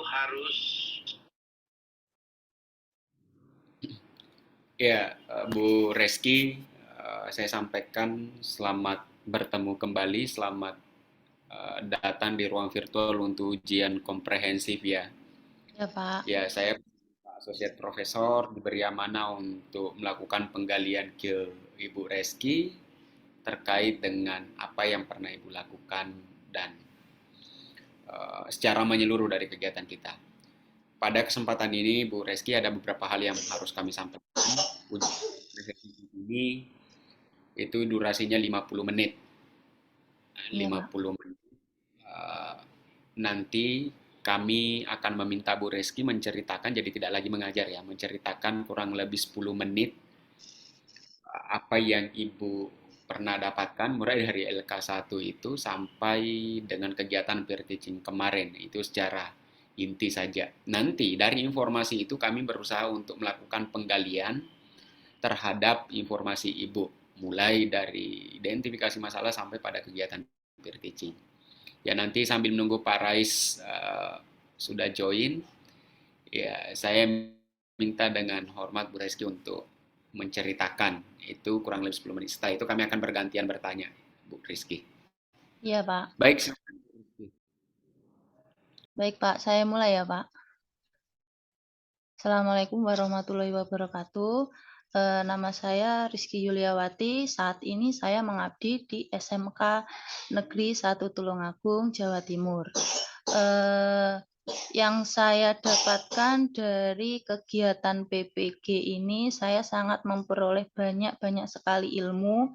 harus. Ya, Bu Reski, saya sampaikan selamat bertemu kembali, selamat datang di ruang virtual untuk ujian komprehensif ya. Ya, Pak. Ya, saya Associate Profesor diberi amanah untuk melakukan penggalian ke Ibu Reski terkait dengan apa yang pernah Ibu lakukan dan secara menyeluruh dari kegiatan kita. Pada kesempatan ini, Bu Reski, ada beberapa hal yang harus kami sampaikan. Ujian ini itu durasinya 50 menit. Iya, Pak. 50 menit. Eh, Nanti kami akan meminta Bu Reski menceritakan, jadi tidak lagi mengajar ya, menceritakan kurang lebih 10 menit apa yang Ibu pernah dapatkan mulai dari LK1 itu sampai dengan kegiatan peer teaching kemarin. Itu secara inti saja. Nanti dari informasi itu kami berusaha untuk melakukan penggalian terhadap informasi Ibu, mulai dari identifikasi masalah sampai pada kegiatan peer teaching. Ya, nanti sambil menunggu Pak Rais sudah join, ya saya minta dengan hormat Bu Reski untuk menceritakan itu kurang lebih 10 menit. Setelah itu kami akan bergantian bertanya, Bu Rizky. Iya, Pak. Baik, silakan, Bu Rizky. Baik, Pak. Saya mulai ya, Pak. Assalamualaikum warahmatullahi wabarakatuh. Nama saya Rizky Yuliawati. Saat ini saya mengabdi di SMK Negeri 1 Tulungagung, Jawa Timur. Yang saya dapatkan dari kegiatan PPG ini, saya sangat memperoleh banyak sekali ilmu.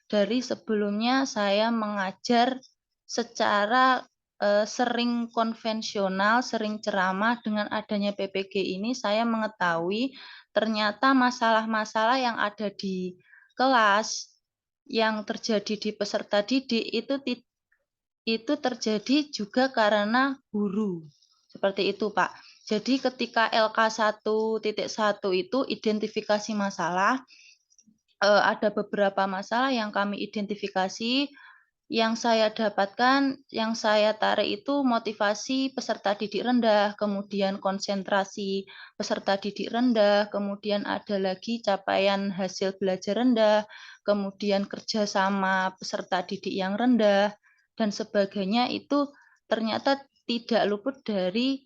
Dari sebelumnya saya mengajar secara sering konvensional, sering ceramah. Dengan adanya PPG ini saya mengetahui ternyata masalah-masalah yang ada di kelas yang terjadi di peserta didik itu terjadi juga karena guru. Seperti itu, Pak. Jadi ketika LK1.1 itu identifikasi masalah, ada beberapa masalah yang kami identifikasi. Yang saya dapatkan, yang saya tarik itu motivasi peserta didik rendah, kemudian konsentrasi peserta didik rendah, kemudian ada lagi capaian hasil belajar rendah, kemudian kerjasama peserta didik yang rendah, dan sebagainya. Itu ternyata tidak luput dari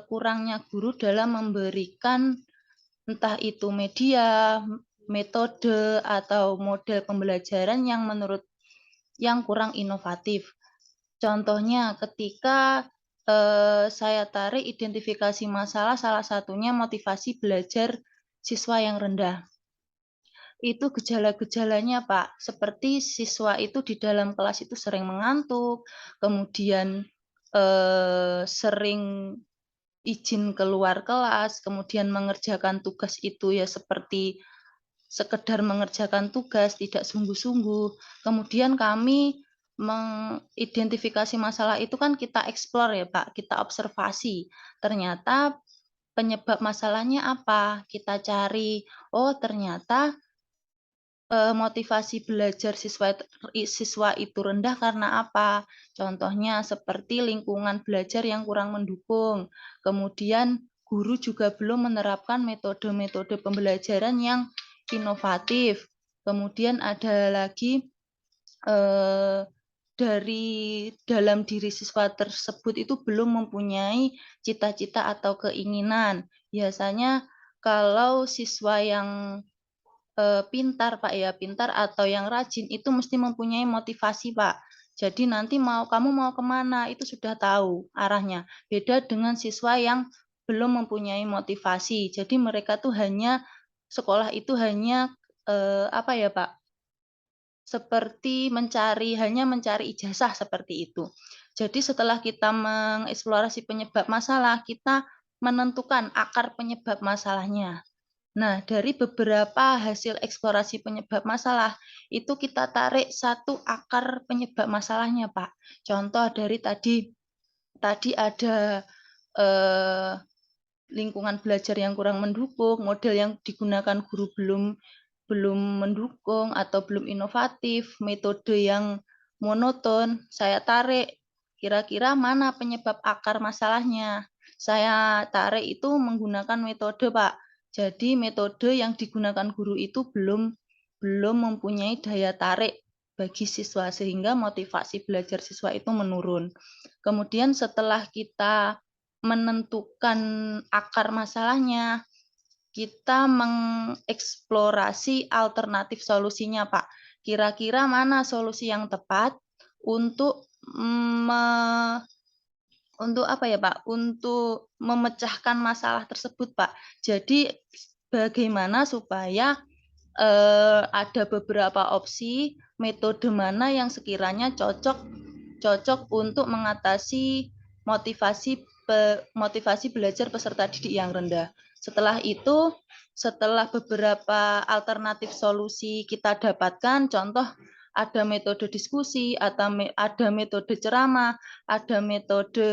kurangnya guru dalam memberikan entah itu media, metode, atau model pembelajaran yang menurut yang kurang inovatif. Contohnya ketika saya tarik identifikasi masalah, salah satunya motivasi belajar siswa yang rendah. Itu gejala-gejalanya, Pak, seperti siswa itu di dalam kelas itu sering mengantuk, kemudian sering izin keluar kelas, kemudian mengerjakan tugas itu ya seperti sekedar mengerjakan tugas, tidak sungguh-sungguh. Kemudian kami mengidentifikasi masalah itu kan kita explore ya, Pak, kita observasi. Ternyata penyebab masalahnya apa? Kita cari, oh ternyata motivasi belajar siswa itu rendah karena apa? Contohnya seperti lingkungan belajar yang kurang mendukung. Kemudian guru juga belum menerapkan metode-metode pembelajaran yang inovatif. Kemudian ada lagi dari dalam diri siswa tersebut itu belum mempunyai cita-cita atau keinginan. Biasanya kalau siswa yang pintar, Pak, ya, pintar atau yang rajin itu mesti mempunyai motivasi, Pak. Jadi nanti kamu mau kemana itu sudah tahu arahnya. Beda dengan siswa yang belum mempunyai motivasi. Jadi mereka tuh hanya sekolah itu hanya apa ya, Pak? Seperti hanya mencari ijazah seperti itu. Jadi setelah kita mengeksplorasi penyebab masalah, kita menentukan akar penyebab masalahnya. Nah, dari beberapa hasil eksplorasi penyebab masalah, itu kita tarik satu akar penyebab masalahnya, Pak. Contoh dari tadi ada lingkungan belajar yang kurang mendukung, model yang digunakan guru belum mendukung atau belum inovatif, metode yang monoton. Saya tarik kira-kira mana penyebab akar masalahnya. saya tarik itu menggunakan metode, Pak. Jadi metode yang digunakan guru itu belum mempunyai daya tarik bagi siswa sehingga motivasi belajar siswa itu menurun. Kemudian setelah kita menentukan akar masalahnya, kita mengeksplorasi alternatif solusinya, Pak. Kira-kira mana solusi yang tepat untuk untuk apa ya, Pak? Untuk memecahkan masalah tersebut, Pak. Jadi bagaimana supaya ada beberapa opsi metode mana yang sekiranya cocok untuk mengatasi motivasi belajar peserta didik yang rendah. Setelah itu, setelah beberapa alternatif solusi kita dapatkan, contoh ada metode diskusi, ada metode ceramah, ada metode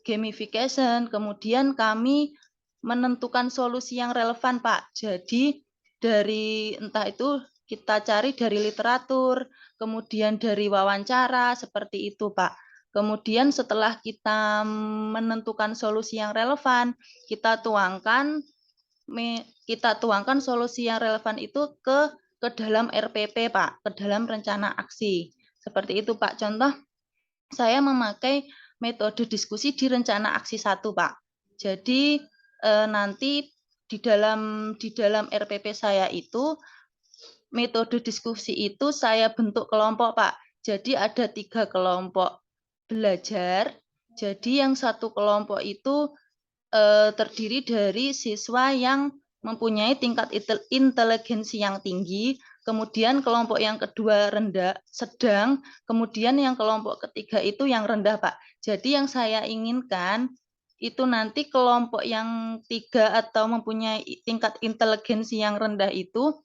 gamification, kemudian kami menentukan solusi yang relevan, Pak. Jadi dari entah itu kita cari dari literatur, kemudian dari wawancara, seperti itu, Pak. Kemudian setelah kita menentukan solusi yang relevan, kita tuangkan solusi yang relevan itu ke dalam RPP, Pak, ke dalam rencana aksi. Seperti itu, Pak. Contoh, saya memakai metode diskusi di rencana aksi 1, Pak. Jadi nanti di dalam RPP saya itu metode diskusi itu saya bentuk kelompok, Pak. Jadi ada 3 kelompok belajar. Jadi yang satu kelompok itu terdiri dari siswa yang mempunyai tingkat inteligensi yang tinggi, kemudian kelompok yang kedua rendah, sedang, kemudian yang kelompok ketiga itu yang rendah, Pak. Jadi yang saya inginkan itu nanti kelompok yang 3 atau mempunyai tingkat inteligensi yang rendah itu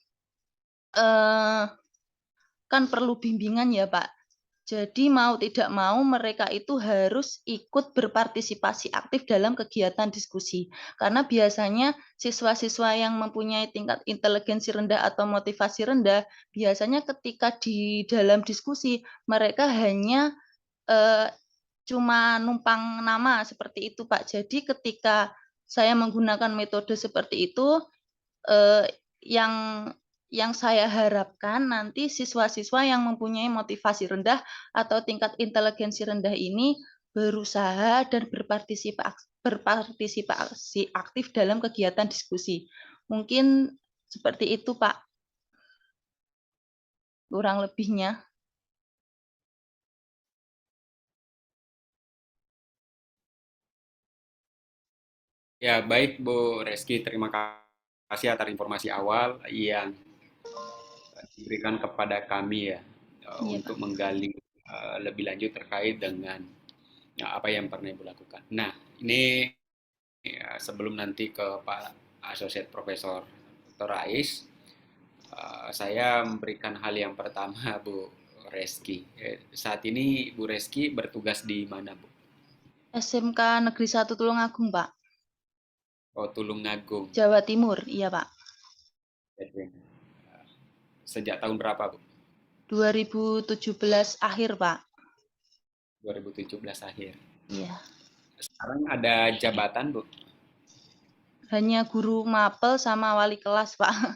kan perlu bimbingan ya, Pak. Jadi mau tidak mau mereka itu harus ikut berpartisipasi aktif dalam kegiatan diskusi. Karena biasanya siswa-siswa yang mempunyai tingkat inteligensi rendah atau motivasi rendah, biasanya ketika di dalam diskusi mereka hanya cuma numpang nama seperti itu, Pak. Jadi ketika saya menggunakan metode seperti itu, yang yang saya harapkan nanti siswa-siswa yang mempunyai motivasi rendah atau tingkat inteligensi rendah ini berusaha dan berpartisipasi aktif dalam kegiatan diskusi. Mungkin seperti itu, Pak, kurang lebihnya. Ya, baik Bu Reski, terima kasih atas informasi awal yang diberikan kepada kami ya, Iya, untuk Pak. menggali lebih lanjut terkait dengan apa yang pernah Ibu lakukan. Nah, ini ya, sebelum nanti ke Pak Asosiat Profesor Dr. Rais, saya memberikan hal yang pertama Bu Reski. Saat ini Bu Reski bertugas di mana Bu? SMK Negeri 1 Tulungagung, Pak. Oh, Tulungagung. Jawa Timur, iya, Pak. Sejak tahun berapa Bu? 2017 akhir, Pak. 2017 akhir. Iya. Sekarang ada jabatan Bu? Hanya guru mapel sama wali kelas, Pak.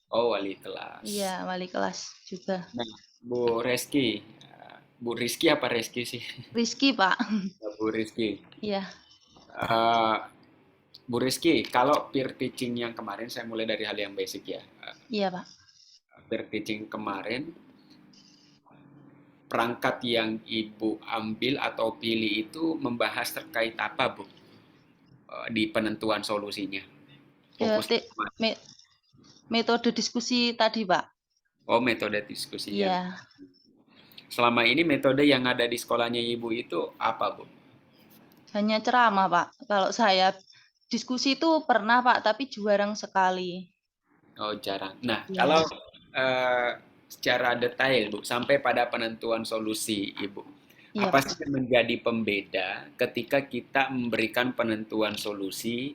Oh, wali kelas. Iya, wali kelas juga. Nah, Bu Reski, Bu Rizky apa Reski sih? Rizky, Pak. Bu Rizky. Iya, Eh, Bu Rizky, kalau peer teaching yang kemarin, saya mulai dari hal yang basic ya. iya, Pak. Peer teaching kemarin, perangkat yang Ibu ambil atau pilih itu membahas terkait apa, Bu? Di penentuan solusinya. Ya, Fokus metode diskusi tadi, Pak. oh, metode diskusi yang Iya, selama ini metode yang ada di sekolahnya Ibu itu apa, Bu? hanya ceramah, Pak. Kalau saya diskusi itu pernah, Pak, tapi jarang sekali. Oh, jarang. Nah, Iya, kalau eh, secara detail, Bu, sampai pada penentuan solusi, Ibu, iya, apa sih Pak. yang menjadi pembeda ketika kita memberikan penentuan solusi,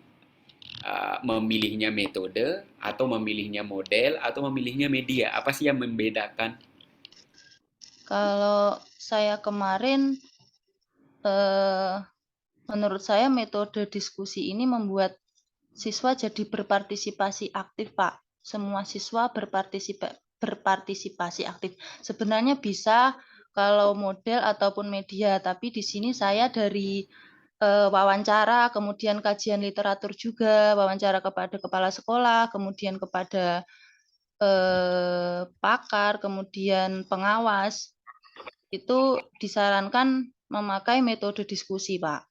memilihnya metode, atau memilihnya model, atau memilihnya media? Apa sih yang membedakan? Kalau saya kemarin eh, Menurut saya metode diskusi ini membuat siswa jadi berpartisipasi aktif, Pak. Semua siswa berpartisipasi aktif. Sebenarnya bisa kalau model ataupun media, tapi di sini saya dari wawancara, kemudian kajian literatur juga, wawancara kepada kepala sekolah, kemudian kepada pakar, kemudian pengawas, itu disarankan memakai metode diskusi, Pak.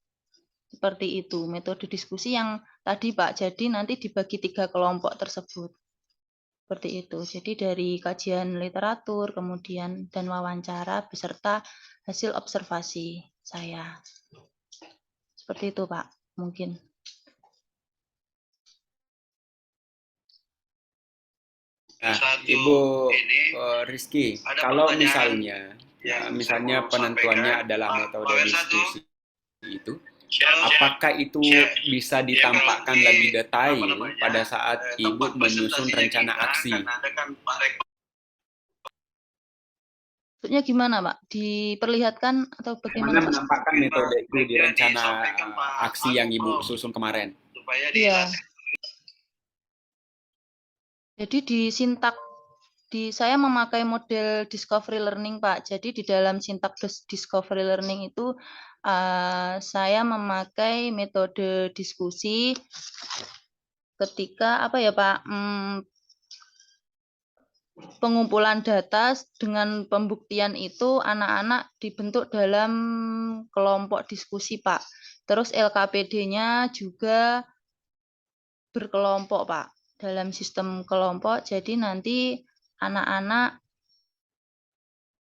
Seperti itu, metode diskusi yang tadi, Pak. Jadi nanti dibagi 3 kelompok tersebut. Seperti itu. Jadi dari kajian literatur, kemudian dan wawancara beserta hasil observasi saya. Seperti itu, Pak. Mungkin. Nah, Ibu Rizky, kalau misalnya penentuannya adalah metode diskusi itu, apakah itu bisa ditampakkan lebih detail pada saat Ibu menyusun rencana aksi? Maksudnya gimana, Pak? Diperlihatkan atau bagaimana? Bagaimana menampakkan metode itu di rencana aksi yang Ibu susun kemarin? Iya. Jadi saya memakai model discovery learning, Pak. Jadi di dalam sintak discovery learning itu saya memakai metode diskusi ketika apa ya, Pak? Pengumpulan data dengan pembuktian itu anak-anak dibentuk dalam kelompok diskusi, Pak. Terus LKPD-nya juga berkelompok, Pak. Dalam sistem kelompok, jadi nanti anak-anak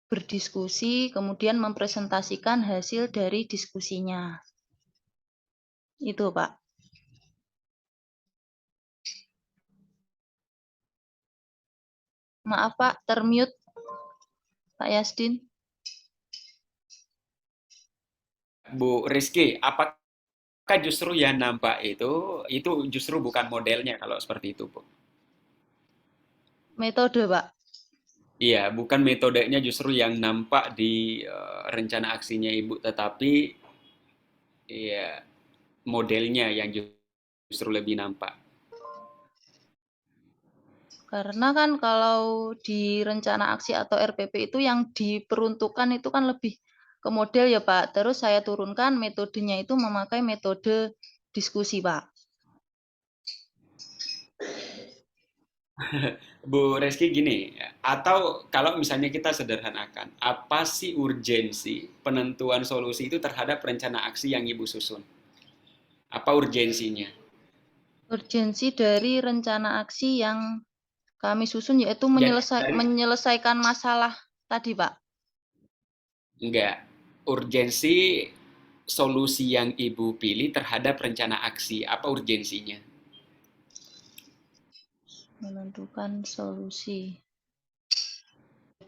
berdiskusi, kemudian mempresentasikan hasil dari diskusinya. Itu, Pak. Maaf, Pak, termute Pak Yasdin. Bu Rizky, apakah justru yang nampak itu justru bukan modelnya kalau seperti itu, Bu? Metode, Pak. Iya, bukan metodenya justru yang nampak di rencana aksinya Ibu, tetapi ya modelnya yang justru lebih nampak. Karena kan kalau di rencana aksi atau RPP itu yang diperuntukkan itu kan lebih ke model ya, Pak. Terus saya turunkan metodenya itu memakai metode diskusi, Pak. Bu Reski gini, atau kalau misalnya kita sederhanakan, apa sih urgensi penentuan solusi itu terhadap rencana aksi yang Ibu susun? Apa urgensinya? Urgensi dari rencana aksi yang kami susun yaitu Dari menyelesaikan masalah tadi, Pak. enggak, urgensi solusi yang Ibu pilih terhadap rencana aksi, apa urgensinya? Menentukan solusi.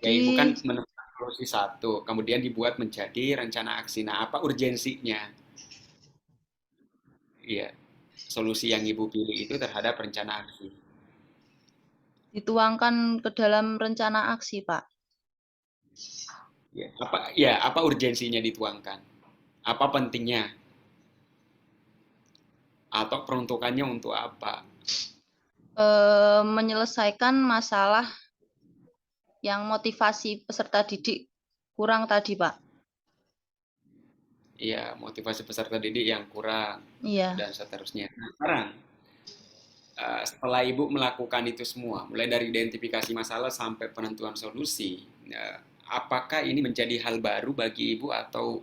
Ya, Ibu kan Jadi menentukan solusi satu, kemudian dibuat menjadi rencana aksi. Nah, apa urgensinya? Iya, solusi yang Ibu pilih itu terhadap rencana aksi. dituangkan ke dalam rencana aksi, Pak. Apa urgensinya dituangkan? Apa pentingnya? Atau peruntukannya untuk apa? Menyelesaikan masalah yang motivasi peserta didik kurang tadi, Pak. Iya, motivasi peserta didik yang kurang Iya. dan seterusnya. Nah, sekarang setelah Ibu melakukan itu semua, mulai dari identifikasi masalah sampai penentuan solusi, apakah ini menjadi hal baru bagi Ibu atau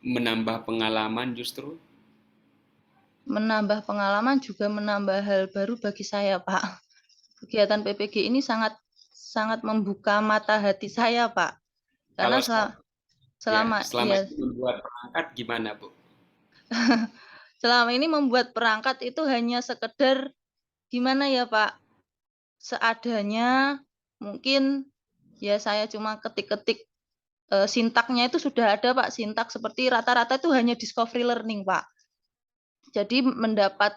menambah pengalaman justru? Menambah pengalaman juga menambah hal baru bagi saya, Pak. Kegiatan PPG ini sangat membuka mata hati saya, Pak. Karena Kalau selama selama ya ini membuat perangkat gimana, Bu? selama ini membuat perangkat itu hanya sekedar gimana ya, Pak? Seadanya, mungkin ya saya cuma ketik-ketik sintaknya itu sudah ada, Pak. Sintak seperti rata-rata itu hanya discovery learning, Pak. Jadi mendapat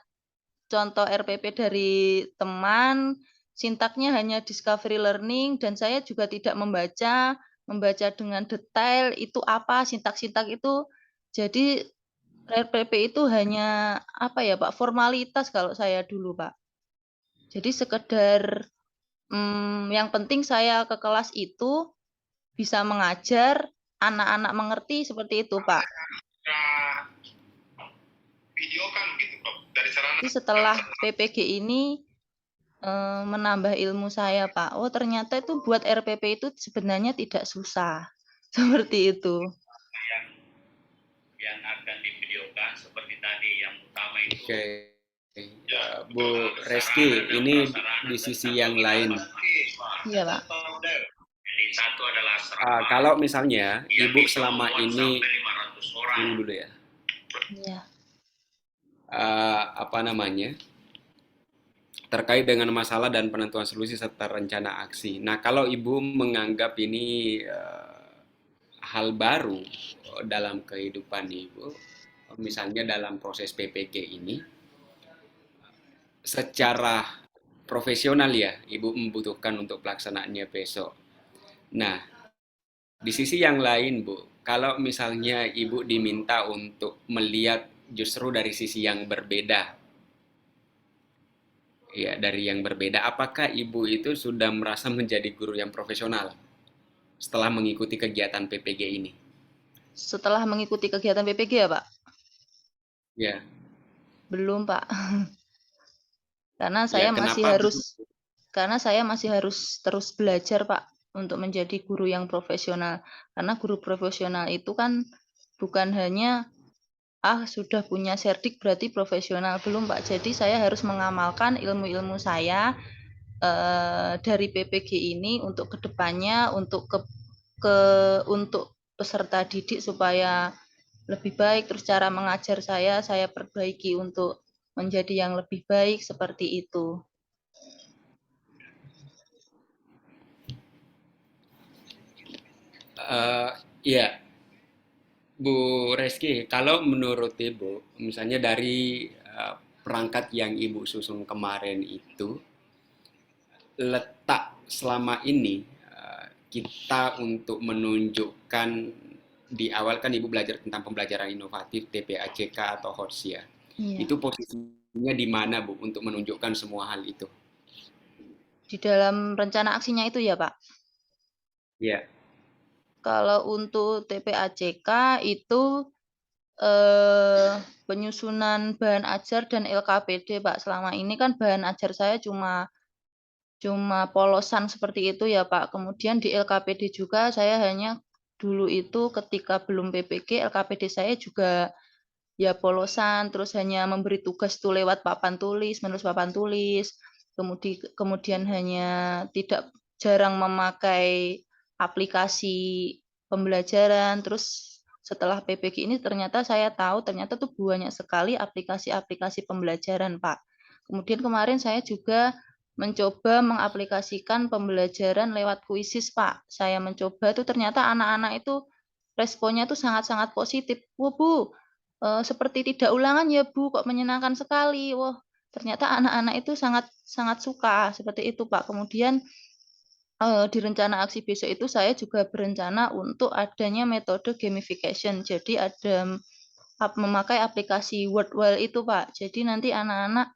contoh RPP dari teman, sintaknya hanya discovery learning dan saya juga tidak membaca dengan detail itu apa sintak-sintak itu Jadi RPP itu hanya apa ya Pak, formalitas kalau saya dulu Pak. Jadi sekedar yang penting saya ke kelas itu bisa mengajar, anak-anak mengerti seperti itu Pak. Video kan gitu Pak. Dari sarana. Jadi setelah PPG ini menambah ilmu saya Pak. Oh ternyata itu buat RPP itu sebenarnya tidak susah. Seperti itu. Yang akan divideokan seperti tadi yang utama itu. Oke. Bu Reski, ini di sisi yang lain. Iya Pak. Jadi satu adalah Kalau misalnya Ibu selama ini, dulu ya, Iya. apa namanya, terkait dengan masalah dan penentuan solusi serta rencana aksi. Nah, kalau Ibu menganggap ini hal baru dalam kehidupan Ibu, misalnya dalam proses PPG ini, secara profesional ya, Ibu membutuhkan untuk pelaksanaannya besok. Nah, di sisi yang lain, Bu, kalau misalnya Ibu diminta untuk melihat justru dari sisi yang berbeda, ya, dari yang berbeda, apakah Ibu itu sudah merasa menjadi guru yang profesional setelah mengikuti kegiatan PPG ini? Setelah mengikuti kegiatan PPG ya Pak? Ya, Belum Pak. Karena ya saya masih kenapa? harus terus belajar Pak untuk menjadi guru yang profesional. Karena guru profesional itu kan bukan hanya sudah punya serdik berarti profesional, belum Pak. Jadi saya harus mengamalkan ilmu-ilmu saya dari PPG ini untuk kedepannya untuk peserta didik supaya lebih baik. Terus cara mengajar saya perbaiki untuk menjadi yang lebih baik seperti itu. Ya, Bu Reski, kalau menurut Ibu, misalnya dari perangkat yang Ibu susun kemarin itu, letak selama ini kita untuk menunjukkan di awal kan Ibu belajar tentang pembelajaran inovatif TPACK atau HOTS ya. Iya. Itu posisinya di mana Bu untuk menunjukkan semua hal itu? Di dalam rencana aksinya itu ya Pak. Ya. Kalau untuk TPACK itu penyusunan bahan ajar dan LKPD Pak. Selama ini kan bahan ajar saya cuma polosan seperti itu ya Pak. Kemudian di LKPD juga saya hanya dulu itu ketika belum PPG, LKPD saya juga ya polosan, terus hanya memberi tugas tuh lewat papan tulis, menulis papan tulis. Kemudian hanya tidak jarang memakai aplikasi pembelajaran. Terus setelah PPG ini ternyata saya tahu ternyata tuh banyak sekali aplikasi-aplikasi pembelajaran, Pak. Kemudian kemarin saya juga mencoba mengaplikasikan pembelajaran lewat kuisis, Pak. Saya mencoba tuh ternyata anak-anak itu responnya tuh sangat-sangat positif. Wah, Bu, seperti tidak ulangan ya, Bu, kok menyenangkan sekali. Wah, ternyata anak-anak itu sangat sangat suka, seperti itu, Pak. Kemudian, di rencana aksi besok itu saya juga berencana untuk adanya metode gamification. Jadi ada memakai aplikasi Wordwall itu, Pak. Jadi nanti anak-anak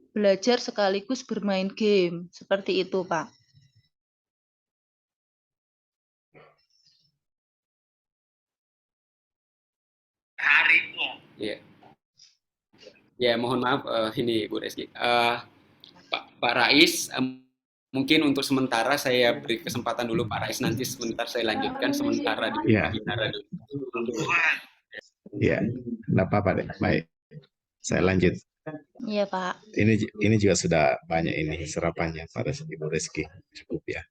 belajar sekaligus bermain game, seperti itu, Pak. Harimu. Ya. Ya, mohon maaf ini Bu Reski. Pak Rais, mungkin untuk sementara saya beri kesempatan dulu Pak Rais, nanti sebentar saya lanjutkan sementara di webinar dulu. Ya, tidak apa-apa deh. Baik, saya lanjut. Iya, Pak. Ini juga sudah banyak ini serapannya pada Ibu Rizky. Cukup ya.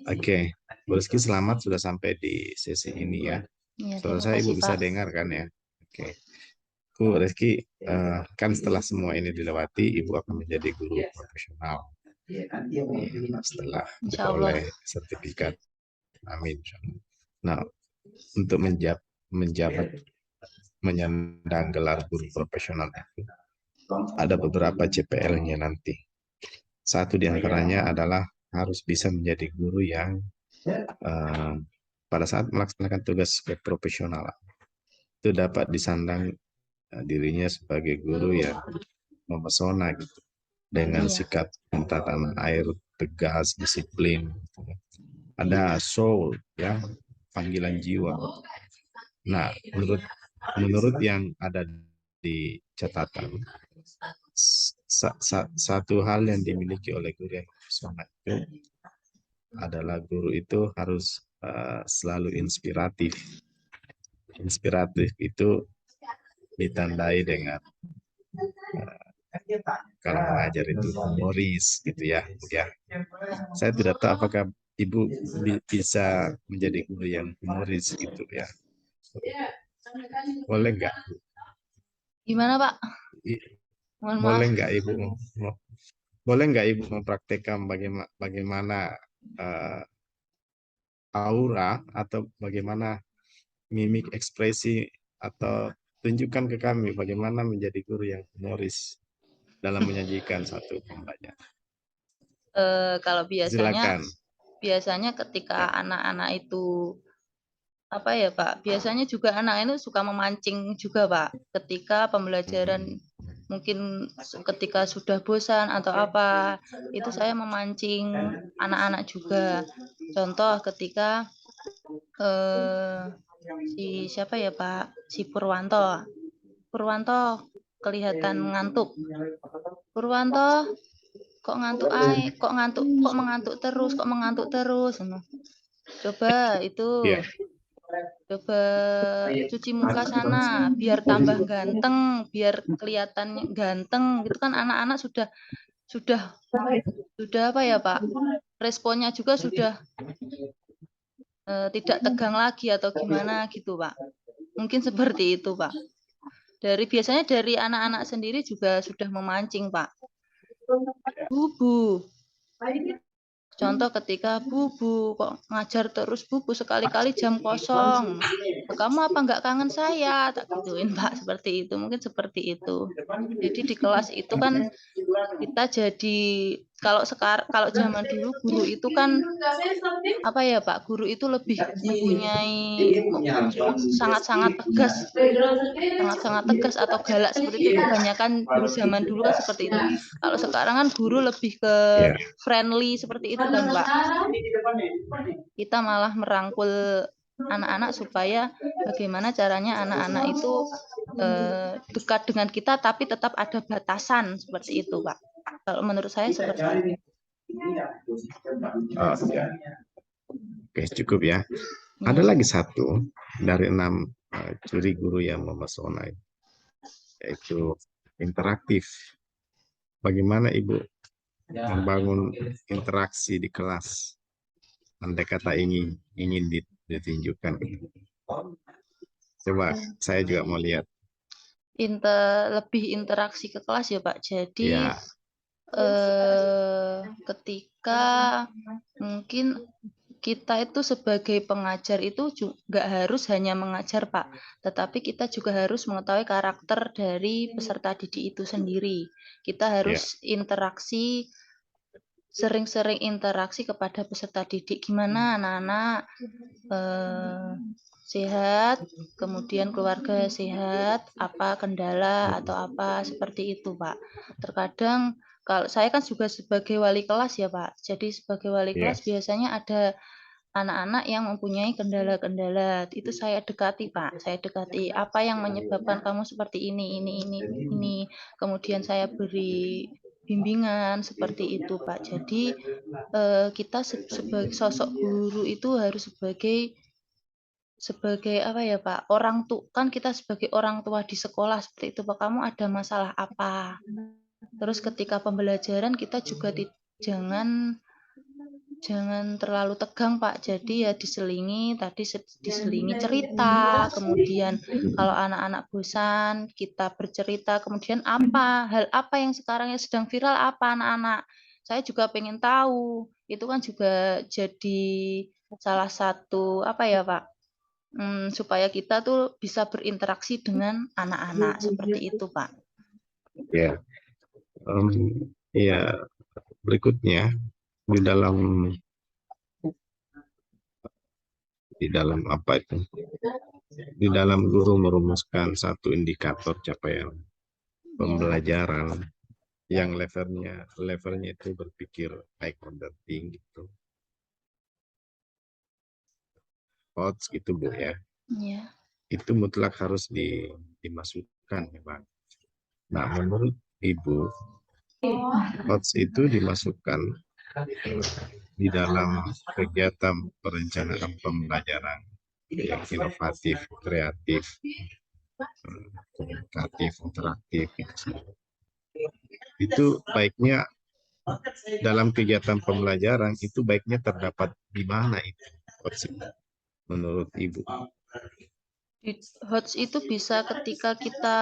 Oke, Bu Rizky selamat sudah sampai di sesi ini ya. Ya, Suara terima saya kasih, Ibu bisa Pak. dengar kan ya? Oke. Bu Rizky, kan setelah semua ini dilewati, Ibu akan menjadi guru profesional. Setelah Insya Allah. diperoleh sertifikat. Amin. Nah, untuk menjabat menyandang gelar guru profesional itu ada beberapa CPL-nya nanti. Satu di antaranya adalah harus bisa menjadi guru yang pada saat melaksanakan tugas profesional itu dapat disandang dirinya sebagai guru yang memesona gitu, dengan Iya. sikap cinta tanah air, tegas, disiplin, gitu. Ada soul ya, panggilan jiwa. Nah, menurut yang ada di catatan, satu hal yang dimiliki oleh guru yang memesona itu adalah guru itu harus selalu inspiratif. Inspiratif itu ditandai dengan kalau mengajar itu humoris gitu ya, Bu ya. Saya tidak tahu apakah Ibu bisa menjadi guru yang humoris gitu ya. Boleh nggak? Gimana, Pak? I- Mohon Boleh maaf. nggak Ibu boleh nggak Ibu mempraktekkan bagaimana aura atau bagaimana mimik ekspresi atau tunjukkan ke kami bagaimana menjadi guru yang humoris dalam menyajikan satu pembelajaran. Kalau biasanya Silakan. ketika anak-anak itu apa ya, Pak? Biasanya juga anak itu suka memancing juga, Pak. Ketika pembelajaran mungkin ketika sudah bosan atau apa, itu saya memancing anak-anak juga. Contoh ketika si siapa ya, Pak? Si Purwanto. Purwanto kelihatan ngantuk. Purwanto, kok ngantuk ae? Kok mengantuk terus? Kok mengantuk terus? Coba itu Ya. Coba cuci muka sana biar tambah ganteng, biar kelihatan ganteng gitu kan anak-anak sudah apa ya, Pak? Responnya juga sudah tidak tegang lagi atau gimana gitu, Pak. Mungkin seperti itu, Pak. Biasanya dari anak-anak sendiri juga sudah memancing, Pak. Bu. Contoh ketika Bu kok ngajar terus Bu sekali-kali jam kosong. Kamu apa nggak kangen saya? Tak gituin, Pak, seperti itu. Mungkin seperti itu. Jadi di kelas itu kan kita jadi kalau zaman dulu guru itu kan apa ya, Pak? Guru itu lebih mempunyai sangat-sangat tegas. Sangat-sangat tegas atau galak seperti itu. Kebanyakan guru zaman dulu kan seperti itu. Kalau sekarang kan guru lebih ke friendly seperti itu kan, Pak. Kita malah merangkul anak-anak supaya bagaimana caranya anak-anak itu dekat dengan kita tapi tetap ada batasan seperti itu, Pak. Kalau menurut saya seperti itu. Oh, ya. Oke, cukup ya. Ada lagi satu dari 6 ciri guru yang memesona, yaitu interaktif. Bagaimana Ibu membangun interaksi di kelas? Andai kata ingin ditunjukkan. Coba saya juga mau lihat. Lebih interaksi ke kelas ya, Pak. Jadi Ya. ketika mungkin kita itu sebagai pengajar itu nggak harus hanya mengajar, Pak, tetapi kita juga harus mengetahui karakter dari peserta didik itu sendiri. Kita harus interaksi, sering-sering interaksi kepada peserta didik. Gimana anak-anak sehat, kemudian keluarga sehat, apa kendala atau apa seperti itu, Pak. Terkadang kalau saya kan juga sebagai wali kelas ya, Pak. Jadi sebagai wali kelas biasanya ada anak-anak yang mempunyai kendala-kendala. Itu saya dekati, Pak. Saya dekati apa yang menyebabkan kamu seperti ini. Kemudian saya beri bimbingan seperti itu, Pak. Jadi kita sebagai sosok guru itu harus sebagai apa ya, Pak, orang tua kan kita sebagai orang tua di sekolah seperti itu, Pak. Kamu ada masalah apa? Terus ketika pembelajaran kita juga jangan terlalu tegang, Pak. Jadi ya diselingi cerita, kemudian kalau anak-anak bosan kita bercerita, kemudian hal apa yang sekarang yang sedang viral apa anak-anak. Saya juga pengen tahu. Itu kan juga jadi salah satu apa ya, Pak? Supaya kita tuh bisa berinteraksi dengan anak-anak seperti itu, Pak. Ya. Ya, berikutnya di dalam apa itu? di dalam guru merumuskan satu indikator capaian pembelajaran yang levelnya itu berpikir high order tinggi gitu. HOTS gitu Bu ya. Iya. Itu mutlak harus dimasukkan ya Bang. Nah, menurut Ibu, HOTS itu dimasukkan di dalam kegiatan perencanaan pembelajaran yang inovatif, kreatif, komunikatif, interaktif. Itu baiknya dalam kegiatan pembelajaran itu baiknya terdapat di mana itu HOTS menurut Ibu? HOTS itu bisa ketika kita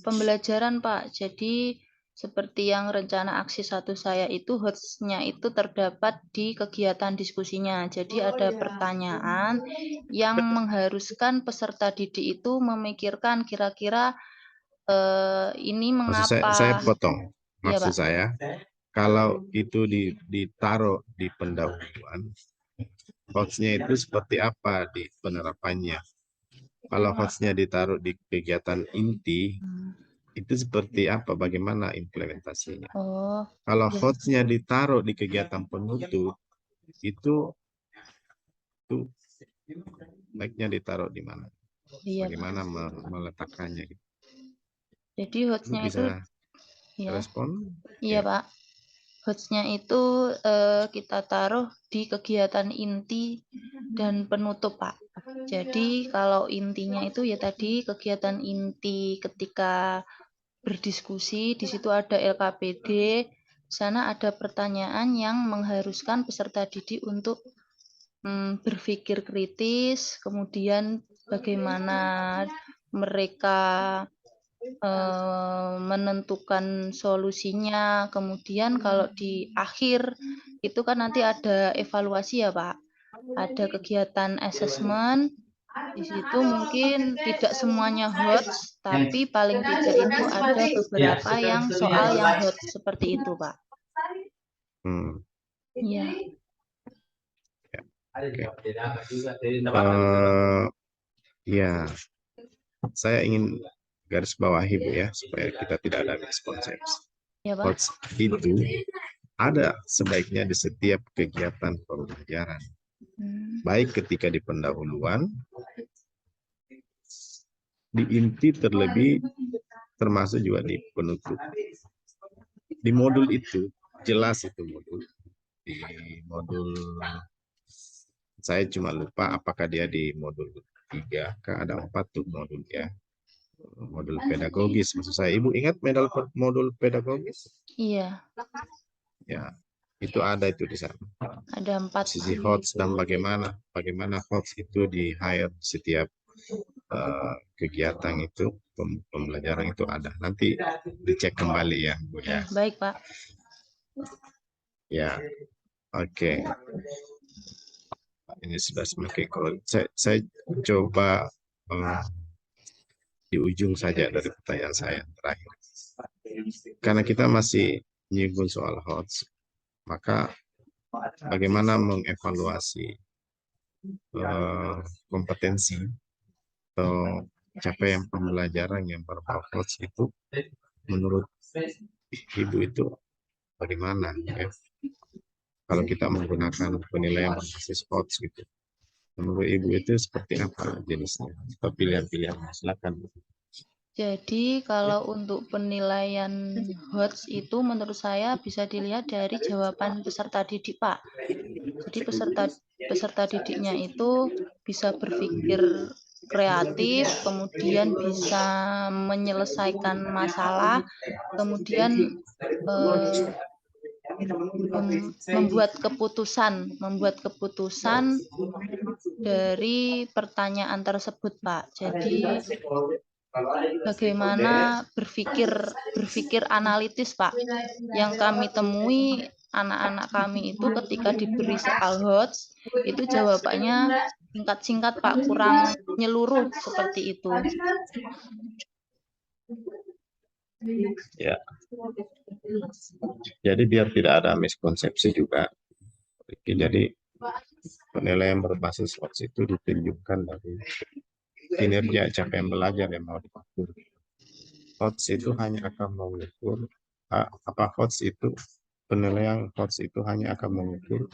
pembelajaran, Pak. Jadi seperti yang rencana aksi 1 saya itu HOTS-nya itu terdapat di kegiatan diskusinya. Jadi ada pertanyaan yang mengharuskan peserta didik itu memikirkan kira-kira ini Maksud mengapa. saya potong. Iya, Maksud Pak. saya kalau itu ditaruh di pendahuluan, HOTS-nya itu seperti apa di penerapannya? Kalau HOTS-nya ditaruh di kegiatan inti, itu seperti apa? Bagaimana implementasinya? Oh, Kalau ya. HOTS-nya ditaruh di kegiatan penutup, itu baiknya ditaruh di mana? Iya, Pak. Bagaimana meletakkannya? Gitu. Jadi Ibu HOTS-nya itu bisa ya. respon? Iya, Ya. Pak. HOTS-nya itu kita taruh di kegiatan inti dan penutup, Pak. Jadi kalau intinya itu ya tadi kegiatan inti ketika berdiskusi, di situ ada LKPD, di sana ada pertanyaan yang mengharuskan peserta didik untuk berpikir kritis, kemudian bagaimana mereka menentukan solusinya. Kemudian kalau di akhir itu kan nanti ada evaluasi ya Pak. Ada kegiatan assessment. Di situ mungkin tidak semuanya HOTS, tapi paling tidak itu ada beberapa yang soal yang HOTS seperti itu Pak. Iya. Ya, saya ingin garis bawahi Bu ya, supaya kita tidak ada miskonsepsi. Ya, Pak. HOTS itu ada sebaiknya di setiap kegiatan pembelajaran. Baik ketika di pendahuluan, di inti terlebih, termasuk juga di penutup. Di modul itu, jelas itu modul. Di modul, saya cuma lupa apakah dia di modul 3, kan ada 4 tuh modul ya. Modul pedagogis, maksud saya. Ibu ingat modul pedagogis? Iya. Ya, itu ada itu di sana. Ada 4. Sisi HOTS dan bagaimana HOTS itu di hire setiap kegiatan itu, pembelajaran itu ada. Nanti dicek kembali ya, Bu ya. Baik, Pak. Ya, oke. Ini sudah semakin kalau saya coba di ujung saja dari pertanyaan saya terakhir. Karena kita masih menyinggung soal HOTS, maka bagaimana mengevaluasi kompetensi atau capaian pembelajaran yang berbau HOTS itu menurut Ibu itu bagaimana ya? Kalau kita menggunakan penilaian berbasis HOTS gitu, menurut Ibu itu seperti apa jenisnya atau pilihan-pilihan? Silakan. Jadi kalau untuk penilaian HOTS itu menurut saya bisa dilihat dari jawaban peserta didik, Pak. Jadi peserta didiknya itu bisa berpikir kreatif, kemudian bisa menyelesaikan masalah, kemudian membuat keputusan dari pertanyaan tersebut, Pak. Jadi bagaimana berpikir analitis, Pak. Yang kami temui anak-anak kami itu ketika diberi soal HOTS itu jawabannya singkat-singkat, Pak, kurang menyeluruh seperti itu. Ya. Jadi biar tidak ada miskonsepsi juga. Jadi penilaian berbasis HOTS itu ditunjukkan dari kinerja capaian belajar yang mau diukur. HOTS itu hanya akan mengukur penilaian HOTS itu hanya akan mengukur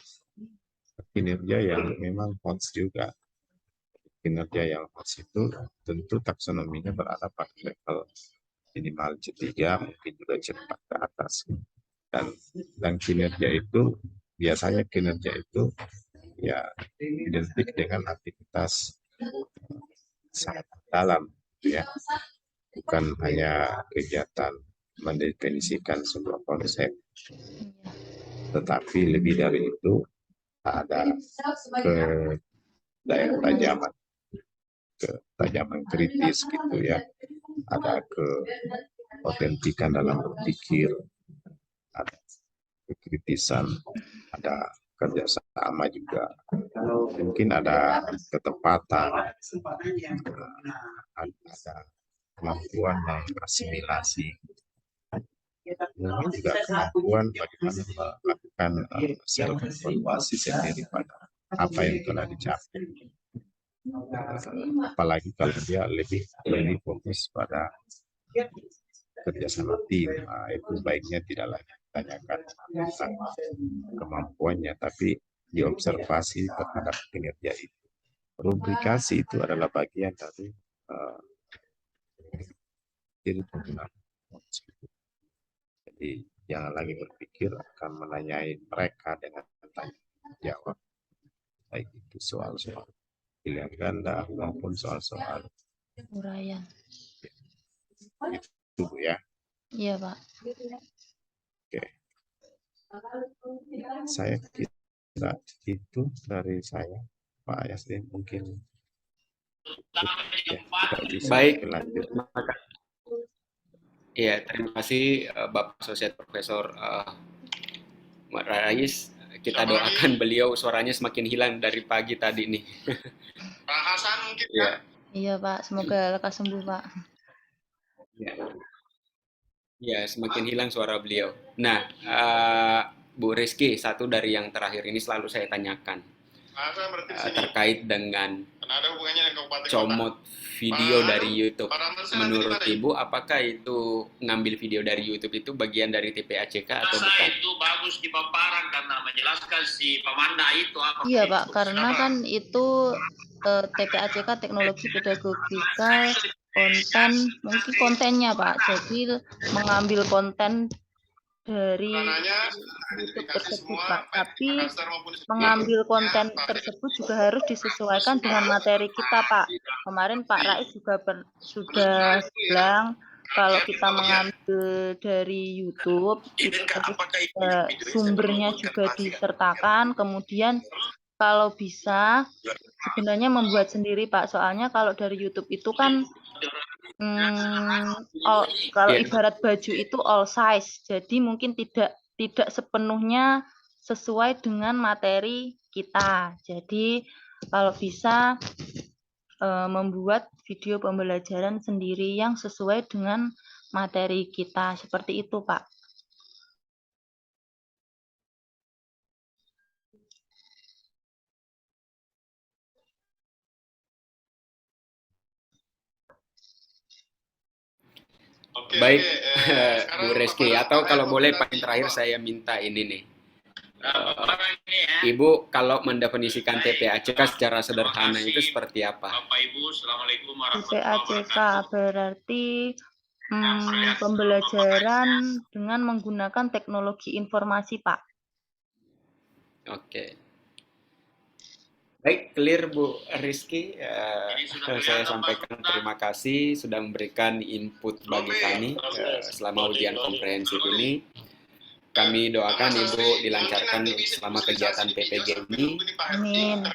kinerja yang memang HOTS juga. Kinerja yang HOTS itu tentu taksonominya berada pada level minimal C3, mungkin juga C4 ke atas. Dan kinerja itu, biasanya kinerja itu ya identik dengan aktivitas sangat dalam, ya. Bukan hanya kegiatan mendefinisikan sebuah konsep, tetapi lebih dari itu ada ketajaman kritis gitu ya, ada keotentikan dalam berpikir, ada kekritisan, ada kerjasama juga, mungkin ada ketepatan, ada kemampuan mengasimilasi, mungkin juga kemampuan bagaimana melakukan self-evaluasi sendiri pada apa yang telah dicapai. Apalagi kalau dia lebih fokus pada kerjasama tim, itu baiknya tidak lagi ditanyakan tentang kemampuannya, tapi diobservasi terhadap kinerja itu. Rubrikasi itu adalah bagian dari diri penggunaan. Jadi jangan lagi berpikir akan menanyai mereka dengan tanya jawab, baik itu soal-soal pilihan ganda maupun soal-soal Uraian. itu ya. Iya, Pak. Oke. Saya kira itu dari saya, Pak Yasrin, mungkin ya, kita bisa Baik. lanjut. Iya, terima kasih Bapak Asosiat Profesor Muhammad Rais. Kita doakan beliau suaranya semakin hilang dari pagi tadi nih. Pak Hasan mungkin Iya. Iya, Pak. Semoga lekas sembuh, Pak. Ya. Ya, semakin hilang suara beliau. Nah, Bu Rizky, satu dari yang terakhir ini selalu saya tanyakan terkait dengan ada hubungannya dengan kabupaten comot video dari YouTube. Pak Menurut Ibu, apakah itu ngambil video dari YouTube itu bagian dari TPACK atau bukan? Itu bagus di paparan karena menjelaskan si Pamanda itu apa. Iya, Pak. Karena kan itu TPACK teknologi pedagogikal konten, mungkin kontennya, Pak. Jadi mengambil konten dari YouTube tersebut, Pak. Tapi mengambil konten tersebut juga harus disesuaikan dengan materi kita, Pak. Kemarin Pak Rais juga sudah bilang kalau kita mengambil dari YouTube, itu sumbernya juga disertakan. Kemudian kalau bisa sebenarnya membuat sendiri, Pak. Soalnya kalau dari YouTube itu kan kalau ibarat baju itu all size, jadi mungkin tidak sepenuhnya sesuai dengan materi kita. Jadi kalau bisa membuat video pembelajaran sendiri yang sesuai dengan materi kita, seperti itu, Pak. Baik, Bu Rizky, atau kalau boleh paling terakhir saya minta ini nih. Ibu kalau mendefinisikan TPACK secara sederhana itu seperti apa? Bapak Ibu, Assalamualaikum warahmatullahi TPACK berarti pembelajaran dengan menggunakan teknologi informasi, Pak. Oke. Baik, clear Bu Rizky. Saya sampaikan terima kasih sudah memberikan input bagi kami selama ujian komprehensif ini. Kami doakan Ibu dilancarkan selama kegiatan PPG ini. Amin.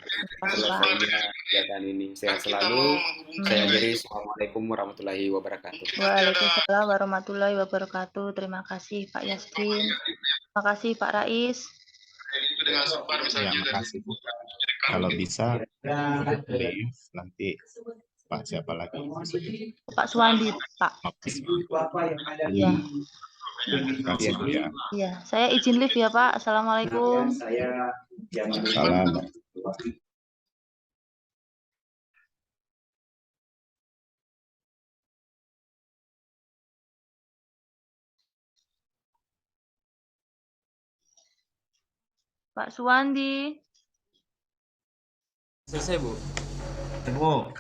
Selesainya kegiatan ini. Sehat selalu. Saya akhiri. Assalamualaikum warahmatullahi wabarakatuh. Waalaikumsalam warahmatullahi wabarakatuh. Terima kasih Pak Yasrin. Terima kasih Pak Rais. Ya, makasih Bu. Kalau bisa nanti Pak siapa lagi? Pak Suwandi, Pak. Iya. Terima kasih Bu ya. Iya, saya izin live ya Pak. Assalamualaikum. Salam. Pak Suwandi. Selesai, Bu. Temu.